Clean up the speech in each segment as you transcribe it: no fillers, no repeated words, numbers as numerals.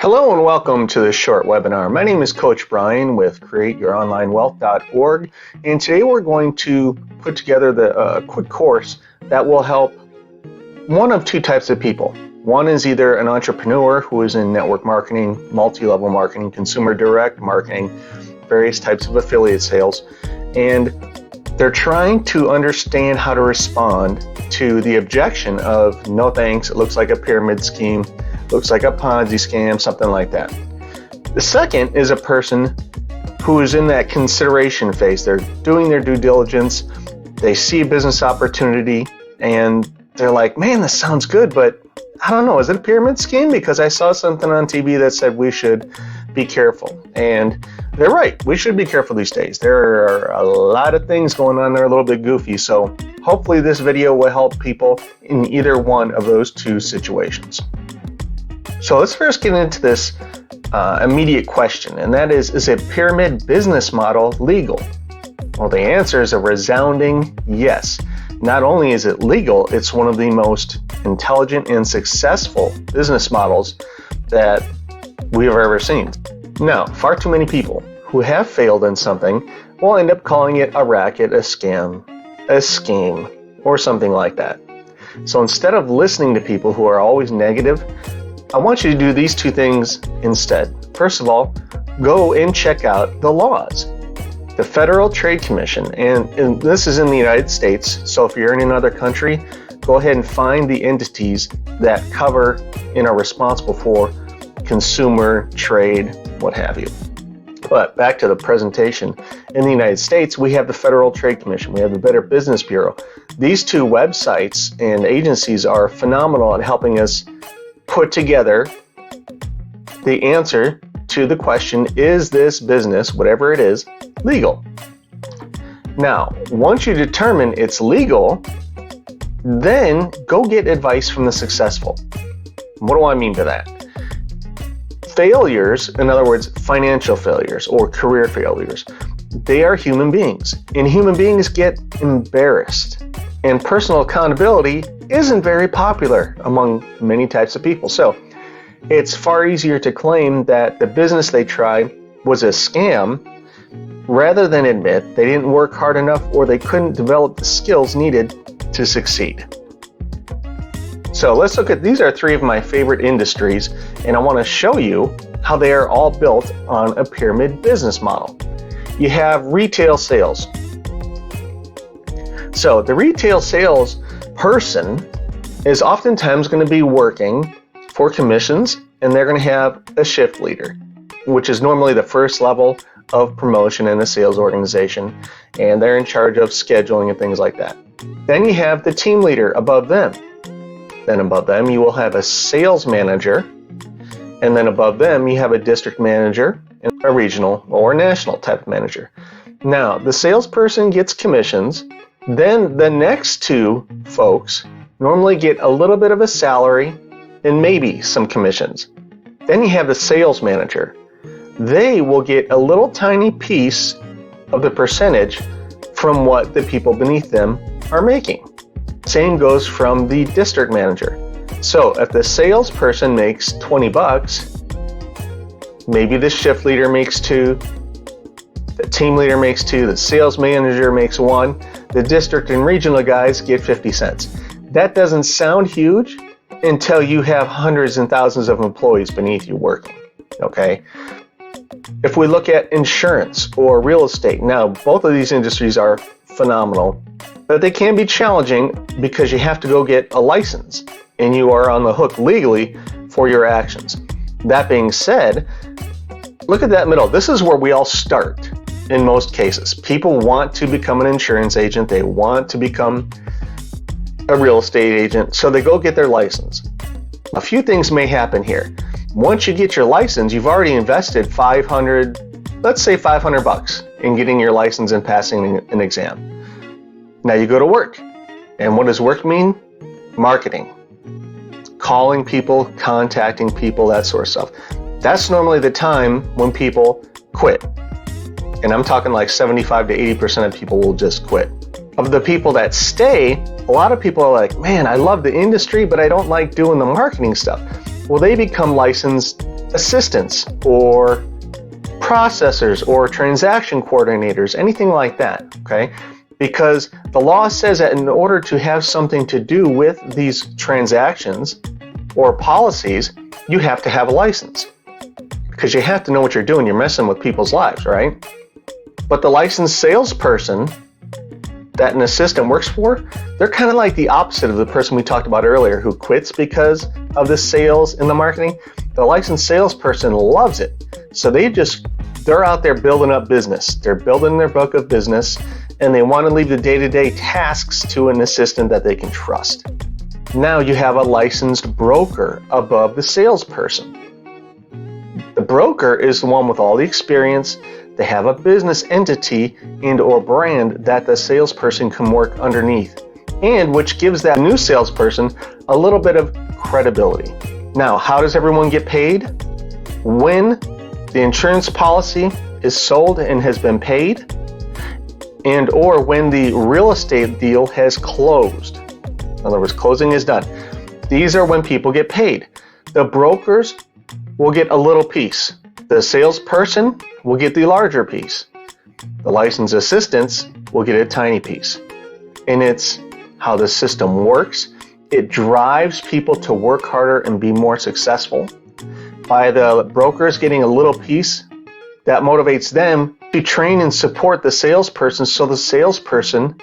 Hello and welcome to this short webinar. My name is Coach Brian with CreateYourOnlineWealth.org, and today we're going to put together a quick course that will help one of two types of people. One is either an entrepreneur who is in network marketing, multi-level marketing, consumer direct marketing, various types of affiliate sales, and they're trying to understand how to respond to the objection of no thanks, it looks like a pyramid scheme, looks like a Ponzi scam, something like that. The second is a person who is in that consideration phase. They're doing their due diligence, they see a business opportunity, and they're like, man, this sounds good, but I don't know, is it a pyramid scheme? Because I saw something on TV that said we should be careful. And they're right, we should be careful these days. There are a lot of things going on that are a little bit goofy, so hopefully this video will help people in either one of those two situations. So let's first get into this immediate question, and that is a pyramid business model legal? Well, the answer is a resounding yes. Not only is it legal, it's one of the most intelligent and successful business models that we have ever seen. Now, far too many people who have failed in something will end up calling it a racket, a scam, a scheme, or something like that. So instead of listening to people who are always negative, I want you to do these two things instead. First of all, go and check out the laws. The Federal Trade Commission, and this is in the United States, so if you're in another country, go ahead and find the entities that cover and are responsible for consumer, trade, what have you. But back to the presentation. In the United States, we have the Federal Trade Commission, we have the Better Business Bureau. These two websites and agencies are phenomenal at helping us put together the answer to the question, is this business, whatever it is, legal? Now, once you determine it's legal, then go get advice from the successful. What do I mean by that? Failures, in other words, financial failures or career failures, they are human beings, and human beings get embarrassed. And personal accountability isn't very popular among many types of people. So it's far easier to claim that the business they tried was a scam rather than admit they didn't work hard enough or they couldn't develop the skills needed to succeed. So let's look at, these are three of my favorite industries, and I want to show you how they are all built on a pyramid business model. You have retail sales. So the retail sales person is oftentimes going to be working for commissions, and they're going to have a shift leader, which is normally the first level of promotion in a sales organization, and they're in charge of scheduling and things like that. Then you have the team leader above them. Then above them you will have a sales manager, and then above them you have a district manager and a regional or national type manager. Now, the salesperson gets commissions. Then the next two folks normally get a little bit of a salary and maybe some commissions. Then you have the sales manager. They will get a little tiny piece of the percentage from what the people beneath them are making. Same goes from the district manager. So if the salesperson makes 20 bucks, maybe the shift leader makes 2, the team leader makes 2, the sales manager makes 1, the district and regional guys get 50 cents. That doesn't sound huge until you have hundreds and thousands of employees beneath you working, okay? If we look at insurance or real estate, now both of these industries are phenomenal, but they can be challenging because you have to go get a license and you are on the hook legally for your actions. That being said, look at that middle. This is where we all start. In most cases, people want to become an insurance agent, they want to become a real estate agent, so they go get their license. A few things may happen here. Once you get your license, you've already invested let's say 500 bucks in getting your license and passing an exam. Now you go to work. And what does work mean? Marketing. Calling people, contacting people, that sort of stuff. That's normally the time when people quit. And I'm talking like 75 to 80% of people will just quit. Of the people that stay, a lot of people are like, man, I love the industry, but I don't like doing the marketing stuff. Well, they become licensed assistants or processors or transaction coordinators, anything like that, okay? Because the law says that in order to have something to do with these transactions or policies, you have to have a license. Because you have to know what you're doing. You're messing with people's lives, right? But the licensed salesperson that an assistant works for, they're kind of like the opposite of the person we talked about earlier who quits because of the sales and the marketing. The licensed salesperson loves it. So they're out there building up business. They're building their book of business, and they want to leave the day-to-day tasks to an assistant that they can trust. Now you have a licensed broker above the salesperson. The broker is the one with all the experience. They have a business entity and or brand that the salesperson can work underneath, and which gives that new salesperson a little bit of credibility. Now, how does everyone get paid? When the insurance policy is sold and has been paid, and or when the real estate deal has closed. In other words, closing is done. These are when people get paid. The brokers will get a little piece. The salesperson will get the larger piece. The licensed assistants will get a tiny piece. And it's how the system works. It drives people to work harder and be more successful. By the brokers getting a little piece, that motivates them to train and support the salesperson so the salesperson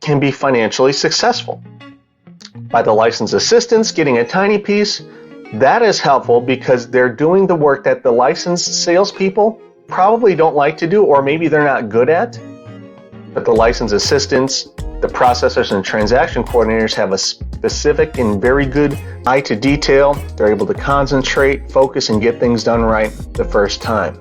can be financially successful. By the licensed assistants getting a tiny piece, that is helpful because they're doing the work that the licensed salespeople probably don't like to do, or maybe they're not good at. But the licensed assistants, the processors and transaction coordinators have a specific and very good eye to detail. They're able to concentrate, focus, and get things done right the first time.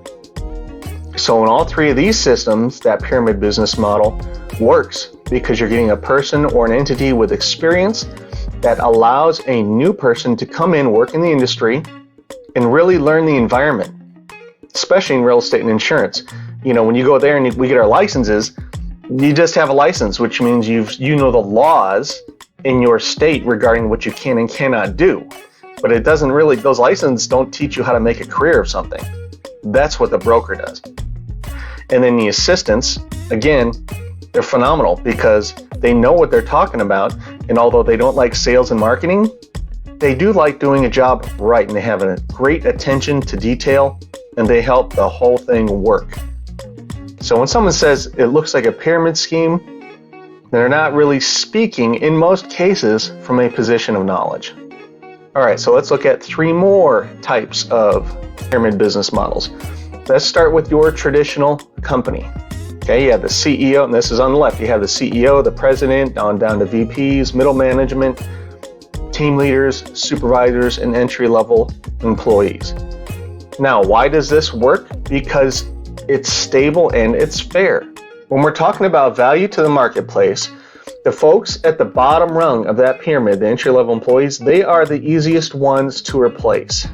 So in all three of these systems, that pyramid business model works because you're getting a person or an entity with experience that allows a new person to come in, work in the industry, and really learn the environment, especially in real estate and insurance. You know, when you go there and we get our licenses, you just have a license, which means you know the laws in your state regarding what you can and cannot do. But it doesn't really, those licenses don't teach you how to make a career of something. That's what the broker does. And then the assistants, again, they're phenomenal because they know what they're talking about. And although they don't like sales and marketing, they do like doing a job right. And they have a great attention to detail, and they help the whole thing work. So when someone says it looks like a pyramid scheme, they're not really speaking, in most cases, from a position of knowledge. All right, so let's look at three more types of pyramid business models. Let's start with your traditional company. Okay, you have the CEO, and this is on the left. You have the CEO, the president, down to VPs, middle management, team leaders, supervisors, and entry-level employees. Now, why does this work? Because it's stable and it's fair. When we're talking about value to the marketplace, the folks at the bottom rung of that pyramid, the entry-level employees, they are the easiest ones to replace.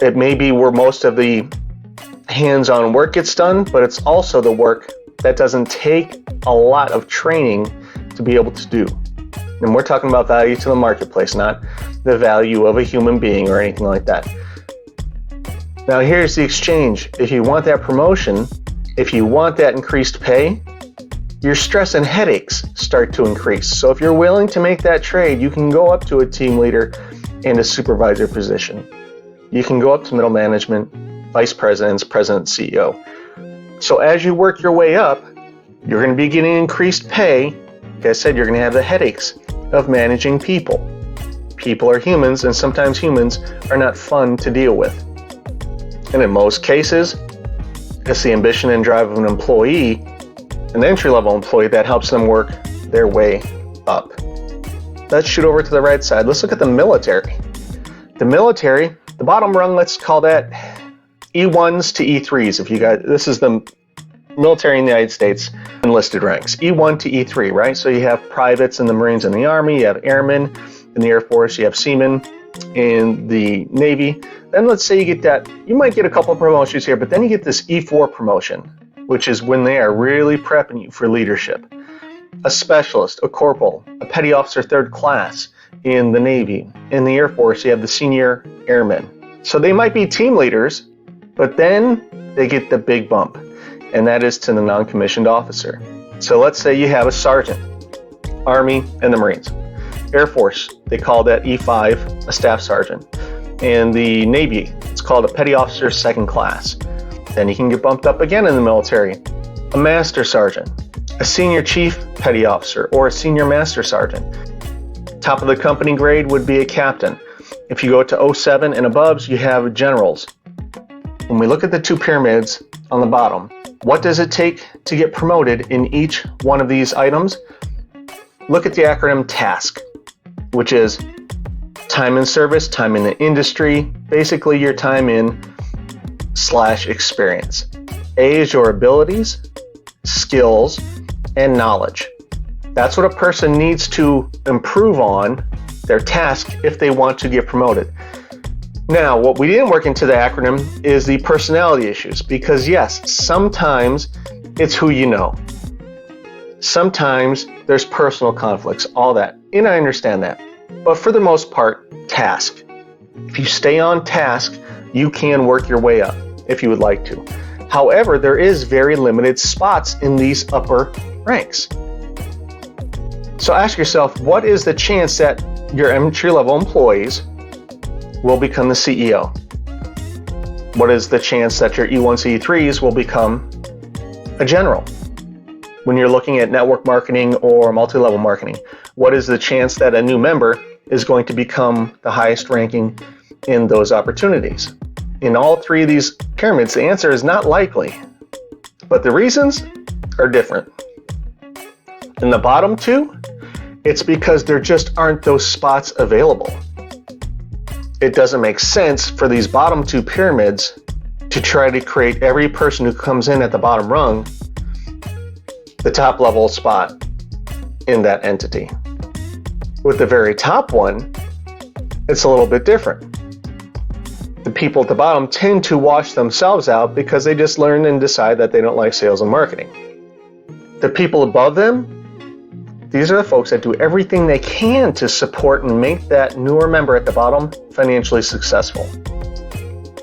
It may be where most of the hands-on work gets done, but it's also the work that doesn't take a lot of training to be able to do. And we're talking about value to the marketplace, not the value of a human being or anything like that. Now here's the exchange. If you want that promotion, if you want that increased pay, your stress and headaches start to increase. So if you're willing to make that trade, you can go up to a team leader and a supervisor position. You can go up to middle management, vice presidents, president, CEO. So as you work your way up, you're going to be getting increased pay. Like I said, you're going to have the headaches of managing people. People are humans, and sometimes humans are not fun to deal with. And in most cases, it's the ambition and drive of an employee, an entry-level employee, that helps them work their way up. Let's shoot over to the right side. Let's look at the military. The military, the bottom rung, let's call that E1s to E3s. If you guys, this is the military in the United States enlisted ranks, E1 to E3, right? So you have privates in the Marines and the Army, you have airmen in the Air Force, you have seamen in the Navy. Then let's say you get that, you might get a couple of promotions here, but then you get this E4 promotion, which is when they are really prepping you for leadership. A specialist, a corporal, a petty officer third class in the Navy. In the Air Force, you have the senior airmen. So they might be team leaders, but then they get the big bump, and that is to the non-commissioned officer. So let's say you have a sergeant, Army and the Marines. Air Force, they call that E5 a staff sergeant. And the Navy, it's called a petty officer second class. Then you can get bumped up again in the military. A master sergeant, a senior chief petty officer, or a senior master sergeant. Top of the company grade would be a captain. If you go to 07 and above, you have generals. When we look at the two pyramids on the bottom, what does it take to get promoted in each one of these items? Look at the acronym TASK, which is time in service, time in the industry, basically your time in / experience. A is your abilities, skills, and knowledge. That's what a person needs to improve on their task if they want to get promoted. Now, what we didn't work into the acronym is the personality issues, because yes, sometimes it's who you know. Sometimes there's personal conflicts, all that, and I understand that. But for the most part, task. If you stay on task, you can work your way up if you would like to. However, there is very limited spots in these upper ranks. So ask yourself, what is the chance that your entry-level employees will become the CEO? What is the chance that your E1, C3s will become a general? When you're looking at network marketing or multi-level marketing, what is the chance that a new member is going to become the highest ranking in those opportunities? In all three of these pyramids, the answer is not likely, but the reasons are different. In the bottom two, it's because there just aren't those spots available. It doesn't make sense for these bottom two pyramids to try to create every person who comes in at the bottom rung the top level spot in that entity. With the very top one, it's a little bit different. The people at the bottom tend to wash themselves out because they just learn and decide that they don't like sales and marketing. The people above them, these are the folks that do everything they can to support and make that newer member at the bottom financially successful.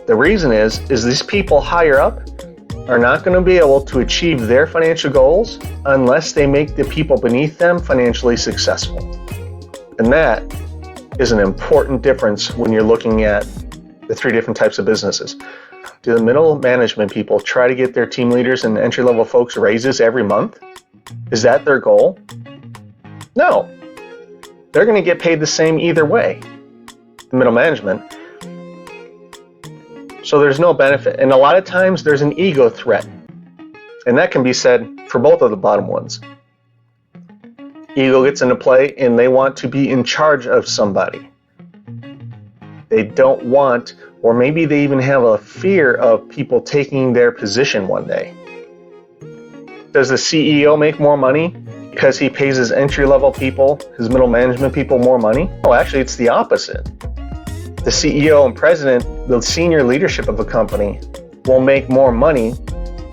The reason is these people higher up are not going to be able to achieve their financial goals unless they make the people beneath them financially successful. And that is an important difference when you're looking at the three different types of businesses. Do the middle management people try to get their team leaders and entry-level folks raises every month? Is that their goal? No. They're going to get paid the same either way, the middle management. So there's no benefit. And a lot of times there's an ego threat. And that can be said for both of the bottom ones. Ego gets into play and they want to be in charge of somebody. They don't want, or maybe they even have a fear of people taking their position one day. Does the CEO make more money because he pays his entry-level people, his middle management people more money? No, actually it's the opposite. The CEO and president, the senior leadership of a company, will make more money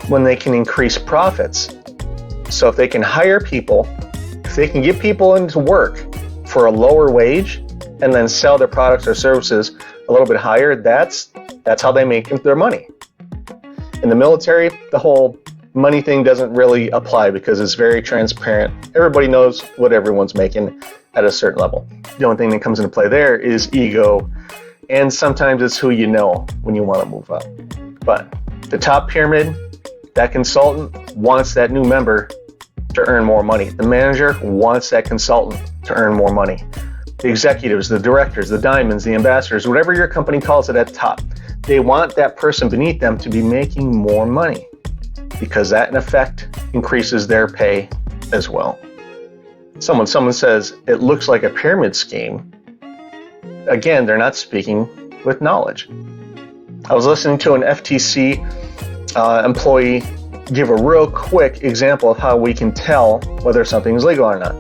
when they can increase profits. So if they can hire people, if they can get people into work for a lower wage and then sell their products or services a little bit higher, that's how they make their money. In the military, the whole money thing doesn't really apply because it's very transparent. Everybody knows what everyone's making at a certain level. The only thing that comes into play there is ego, and sometimes it's who you know when you want to move up. But the top pyramid, that consultant wants that new member to earn more money. The manager wants that consultant to earn more money. The executives, the directors, the diamonds, the ambassadors, whatever your company calls it at the top, they want that person beneath them to be making more money because that in effect increases their pay as well. Someone says it looks like a pyramid scheme. Again, they're not speaking with knowledge. I was listening to an FTC employee give a real quick example of how we can tell whether something is legal or not.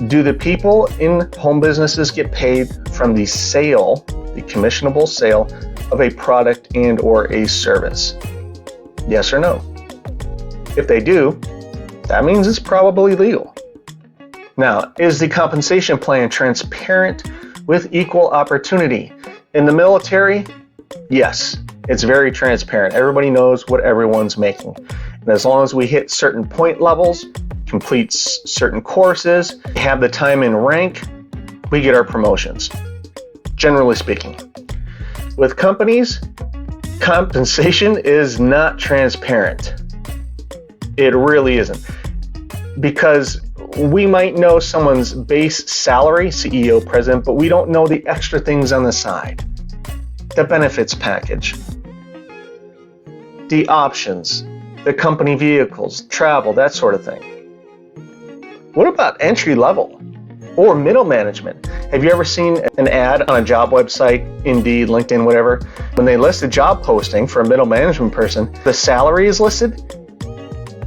Do the people in home businesses get paid from the sale, the commissionable sale of a product and or a service? Yes or no? If they do, that means it's probably legal. Now, is the compensation plan transparent with equal opportunity? In the military, Yes, it's very transparent. Everybody knows what everyone's making. And as long as we hit certain point levels, complete certain courses, have the time in rank, we get our promotions, generally speaking. With companies, compensation is not transparent. It really isn't. Because we might know someone's base salary, CEO, president, but we don't know the extra things on the side. The benefits package, the options, the company vehicles, travel, that sort of thing. What about entry level or middle management? Have you ever seen an ad on a job website, Indeed, LinkedIn, whatever? When they list a job posting for a middle management person, the salary is listed.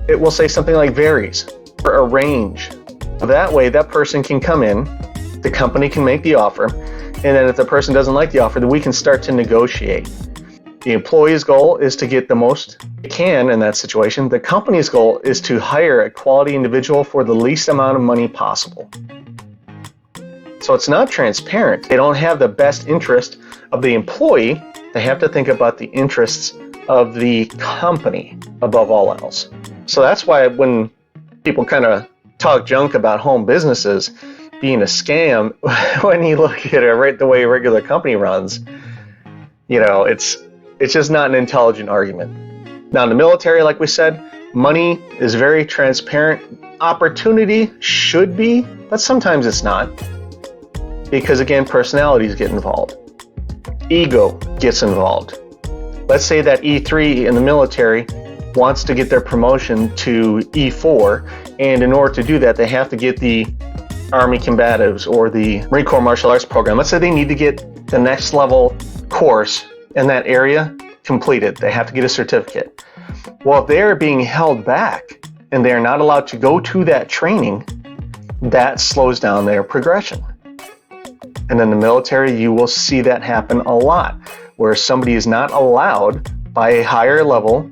It will say something like varies or a range. That way, that person can come in, the company can make the offer, and then if the person doesn't like the offer, then we can start to negotiate. The employee's goal is to get the most they can in that situation. The company's goal is to hire a quality individual for the least amount of money possible. So it's not transparent. They don't have the best interest of the employee. They have to think about the interests of the company above all else. So that's why when people kind of talk junk about home businesses being a scam, when you look at it right the way a regular company runs, it's just not an intelligent argument. Now in the military, like we said, money is very transparent. Opportunity should be, but sometimes it's not. Because again, personalities get involved. Ego gets involved. Let's say that E3 in the military wants to get their promotion to E4, and in order to do that, they have to get the Army combatives or the Marine Corps martial arts program. Let's say they need to get the next level course in that area completed. They have to get a certificate. Well, if they're being held back and they're not allowed to go to that training, that slows down their progression. And in the military, you will see that happen a lot, where somebody is not allowed by a higher level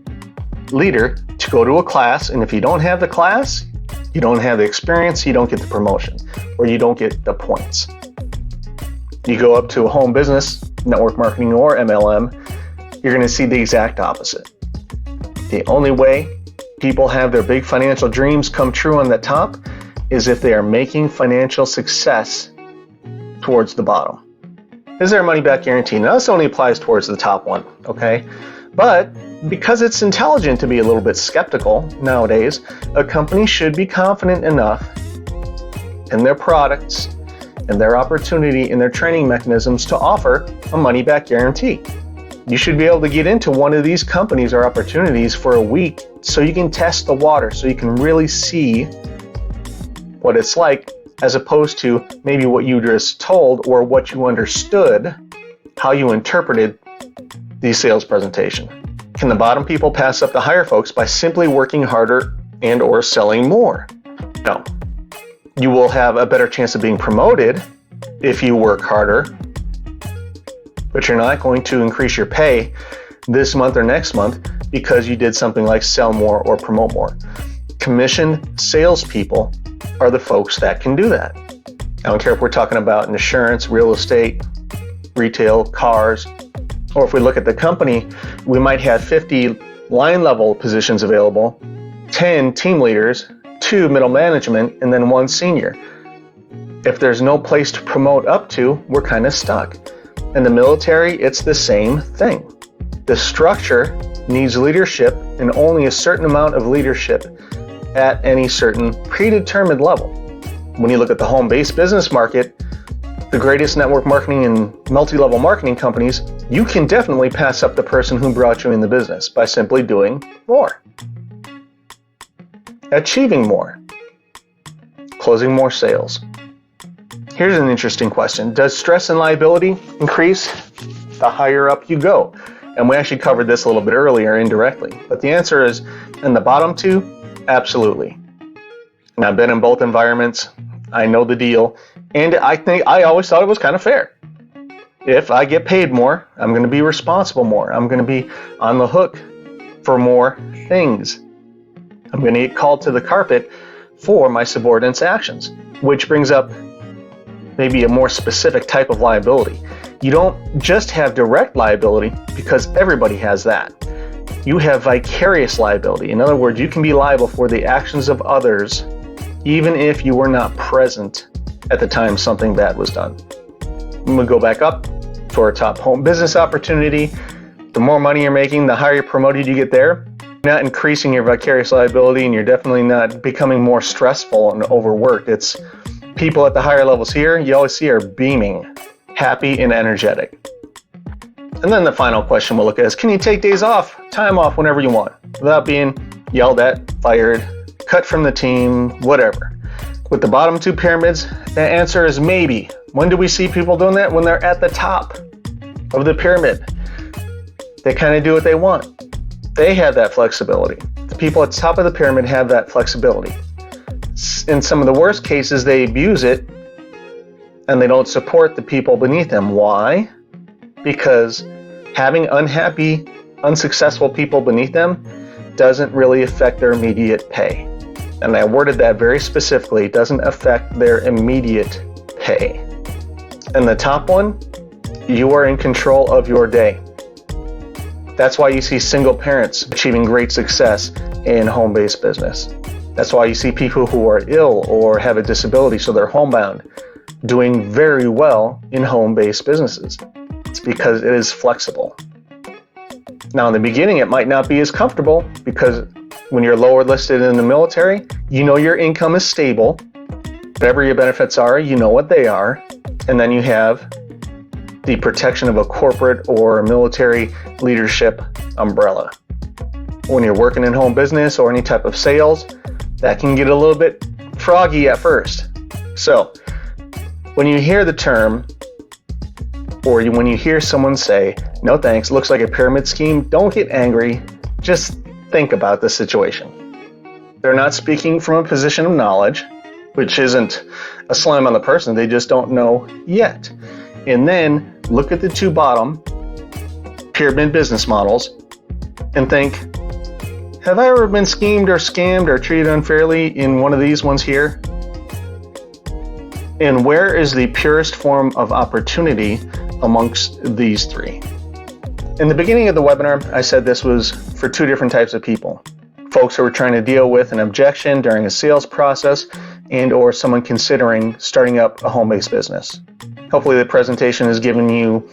leader to go to a class, and if you don't have the class, you don't have the experience, you don't get the promotion, or you don't get the points. You go up to a home business, network marketing or MLM, you're going to see the exact opposite. The only way people have their big financial dreams come true on the top is if they are making financial success towards the bottom. Is there a money back guarantee? Now, this only applies towards the top one, okay? But because it's intelligent to be a little bit skeptical nowadays, a company should be confident enough in their products and their opportunity and their training mechanisms to offer a money-back guarantee. You should be able to get into one of these companies or opportunities for a week so you can test the water, so you can really see what it's like, as opposed to maybe what you just told or what you understood, how you interpreted the sales presentation. Can the bottom people pass up the higher folks by simply working harder and or selling more? No. You will have a better chance of being promoted if you work harder, but you're not going to increase your pay this month or next month because you did something like sell more or promote more. Commissioned salespeople are the folks that can do that. I don't care if we're talking about insurance, real estate, retail, cars, or if we look at the company, we might have 50 line level positions available, 10 team leaders, 2 middle management, and then 1 senior. If there's no place to promote up to, we're kind of stuck. In the military, it's the same thing. The structure needs leadership and only a certain amount of leadership at any certain predetermined level. When you look at the home-based business market, the greatest network marketing and multi-level marketing companies, you can definitely pass up the person who brought you in the business by simply doing more, achieving more, closing more sales. Here's an interesting question. Does stress and liability increase the higher up you go? And we actually covered this a little bit earlier indirectly. But the answer is, in the bottom 2, absolutely. And I've been in both environments. I know the deal. And I always thought it was kind of fair. If I get paid more, I'm going to be responsible more. I'm going to be on the hook for more things. I'm going to get called to the carpet for my subordinates' actions, which brings up maybe a more specific type of liability. You don't just have direct liability, because everybody has that. You have vicarious liability. In other words, you can be liable for the actions of others even if you were not present at the time something bad was done. I'm going to go back up to our top home business opportunity. The more money you're making, the higher promoted you get there. You're not increasing your vicarious liability, and you're definitely not becoming more stressful and overworked. It's people at the higher levels here, you always see, are beaming, happy and energetic. And then the final question we'll look at is, can you take days off, time off whenever you want, without being yelled at, fired, cut from the team, whatever? With the bottom two pyramids, the answer is maybe. When do we see people doing that? When they're at the top of the pyramid. They kind of do what they want. They have that flexibility. The people at the top of the pyramid have that flexibility. In some of the worst cases, they abuse it and they don't support the people beneath them. Why? Because having unhappy, unsuccessful people beneath them doesn't really affect their immediate pay. And I worded that very specifically, doesn't affect their immediate pay. And the top one, you are in control of your day. That's why you see single parents achieving great success in home-based business. That's why you see people who are ill or have a disability, so they're homebound, doing very well in home-based businesses. It's because it is flexible. Now, in the beginning, it might not be as comfortable, because when you're lower listed in the military, you know your income is stable. Whatever your benefits are, you know what they are. And then you have the protection of a corporate or military leadership umbrella. When you're working in home business or any type of sales, that can get a little bit froggy at first. So, when you hear the term, or when you hear someone say, no thanks, looks like a pyramid scheme, don't get angry, just think about the situation. They're not speaking from a position of knowledge, which isn't a slam on the person, they just don't know yet. And then look at the two bottom pyramid business models and think, have I ever been schemed or scammed or treated unfairly in one of these ones here? And where is the purest form of opportunity amongst these three? In the beginning of the webinar, I said this was for two different types of people. Folks who are trying to deal with an objection during a sales process and or someone considering starting up a home-based business. Hopefully the presentation has given you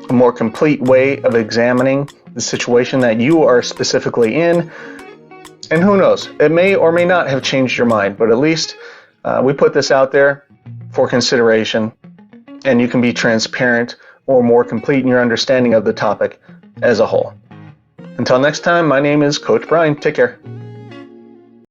a more complete way of examining the situation that you are specifically in. And who knows, it may or may not have changed your mind, but at least we put this out there for consideration, and you can be transparent or more complete in your understanding of the topic as a whole. Until next time, my name is Coach Brian. Take care.